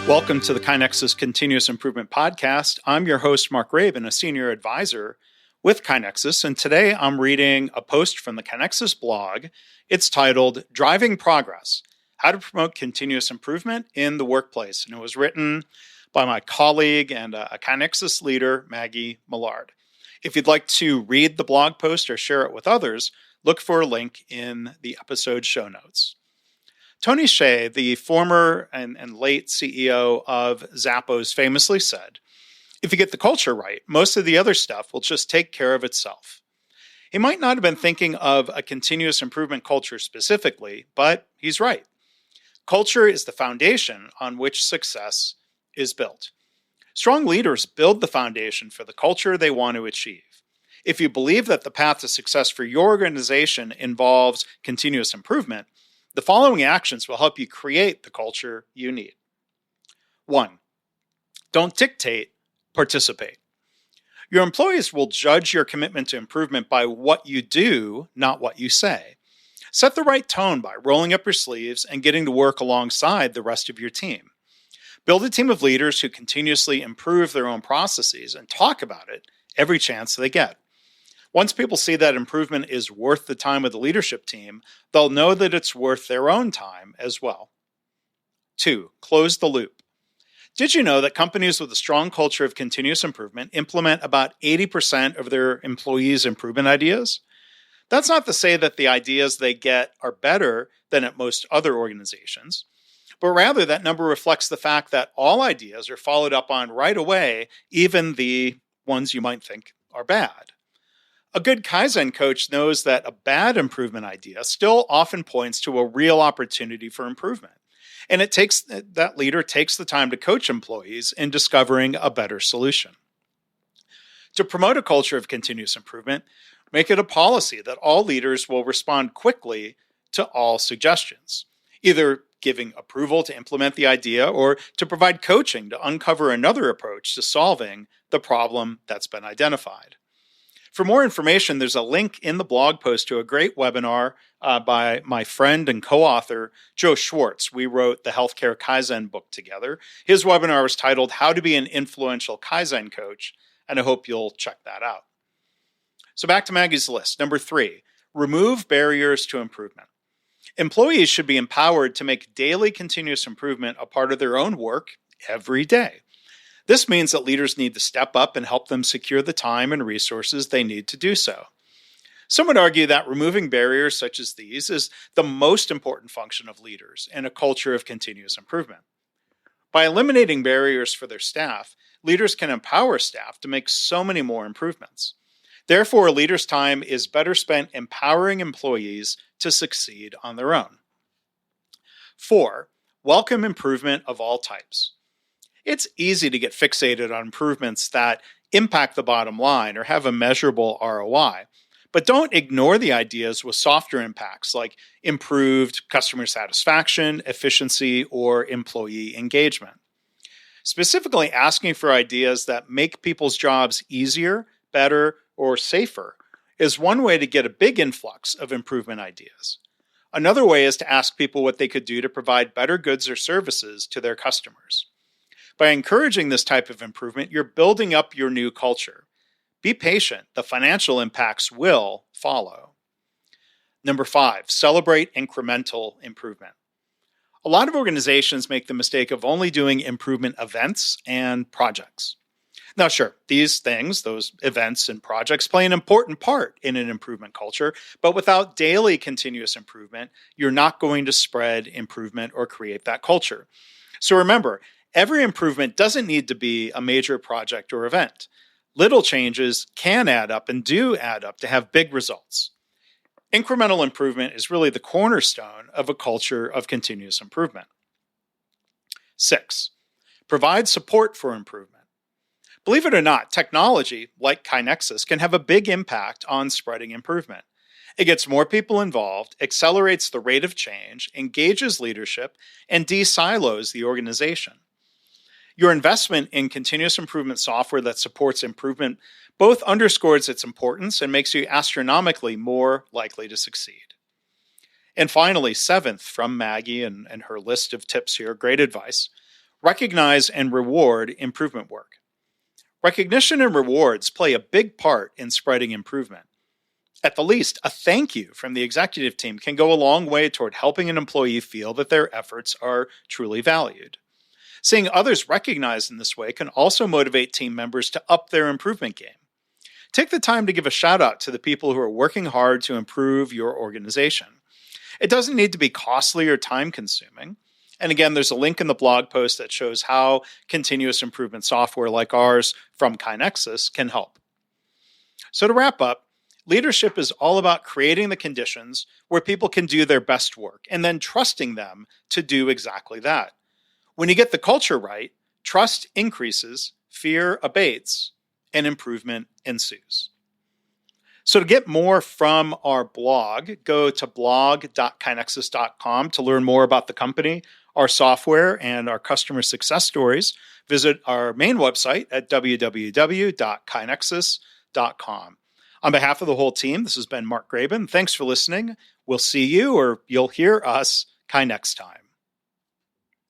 Welcome to the KaiNexus Continuous Improvement Podcast. I'm your host, Mark Raven, a senior advisor with KaiNexus, and today I'm reading a post from the KaiNexus blog. It's titled, Driving Progress, How to Promote Continuous Improvement in the Workplace, and it was written by my colleague and a KaiNexus leader, Maggie Millard. If you'd like to read the blog post or share it with others, look for a link in the episode show notes. Tony Hsieh, the former and late CEO of Zappos, famously said, if you get the culture right, most of the other stuff will just take care of itself. He might not have been thinking of a continuous improvement culture specifically, but he's right. Culture is the foundation on which success is built. Strong leaders build the foundation for the culture they want to achieve. If you believe that the path to success for your organization involves continuous improvement, the following actions will help you create the culture you need. 1. Don't dictate, participate. Your employees will judge your commitment to improvement by what you do, not what you say. Set the right tone by rolling up your sleeves and getting to work alongside the rest of your team. Build a team of leaders who continuously improve their own processes and talk about it every chance they get. Once people see that improvement is worth the time of the leadership team, they'll know that it's worth their own time as well. 2. Close the loop. Did you know that companies with a strong culture of continuous improvement implement about 80% of their employees' improvement ideas? That's not to say that the ideas they get are better than at most other organizations, but rather that number reflects the fact that all ideas are followed up on right away, even the ones you might think are bad. A good Kaizen coach knows that a bad improvement idea still often points to a real opportunity for improvement. And that leader takes the time to coach employees in discovering a better solution. To promote a culture of continuous improvement, make it a policy that all leaders will respond quickly to all suggestions, either giving approval to implement the idea or to provide coaching to uncover another approach to solving the problem that's been identified. For more information, there's a link in the blog post to a great webinar by my friend and co-author, Joe Schwartz. We wrote the Healthcare Kaizen book together. His webinar was titled, How to Be an Influential Kaizen Coach, and I hope you'll check that out. So back to Maggie's list. Number 3, remove barriers to improvement. Employees should be empowered to make daily continuous improvement a part of their own work every day. This means that leaders need to step up and help them secure the time and resources they need to do so. Some would argue that removing barriers such as these is the most important function of leaders in a culture of continuous improvement. By eliminating barriers for their staff, leaders can empower staff to make so many more improvements. Therefore, a leader's time is better spent empowering employees to succeed on their own. 4. Welcome improvement of all types. It's easy to get fixated on improvements that impact the bottom line or have a measurable ROI, but don't ignore the ideas with softer impacts like improved customer satisfaction, efficiency, or employee engagement. Specifically asking for ideas that make people's jobs easier, better, or safer is one way to get a big influx of improvement ideas. Another way is to ask people what they could do to provide better goods or services to their customers. By encouraging this type of improvement, you're building up your new culture. Be patient. The financial impacts will follow. Number 5, celebrate incremental improvement. A lot of organizations make the mistake of only doing improvement events and projects. Now, sure, these things, those events and projects, play an important part in an improvement culture, but without daily continuous improvement, you're not going to spread improvement or create that culture. So remember, every improvement doesn't need to be a major project or event. Little changes can add up and do add up to have big results. Incremental improvement is really the cornerstone of a culture of continuous improvement. 6, provide support for improvement. Believe it or not, technology, like KaiNexus, can have a big impact on spreading improvement. It gets more people involved, accelerates the rate of change, engages leadership, and de-silos the organization. Your investment in continuous improvement software that supports improvement both underscores its importance and makes you astronomically more likely to succeed. And finally, 7th, from Maggie and her list of tips here, great advice, Recognize and reward improvement work. Recognition and rewards play a big part in spreading improvement. At the least, a thank you from the executive team can go a long way toward helping an employee feel that their efforts are truly valued. Seeing others recognized in this way can also motivate team members to up their improvement game. Take the time to give a shout out to the people who are working hard to improve your organization. It doesn't need to be costly or time consuming. And again, there's a link in the blog post that shows how continuous improvement software like ours from KaiNexus can help. So to wrap up, leadership is all about creating the conditions where people can do their best work and then trusting them to do exactly that. When you get the culture right, trust increases, fear abates, and improvement ensues. So to get more from our blog, go to blog.kainexus.com to learn more about the company, our software, and our customer success stories. Visit our main website at www.kainexus.com. On behalf of the whole team, this has been Mark Graban. Thanks for listening. We'll see you, or you'll hear us, Kai next time.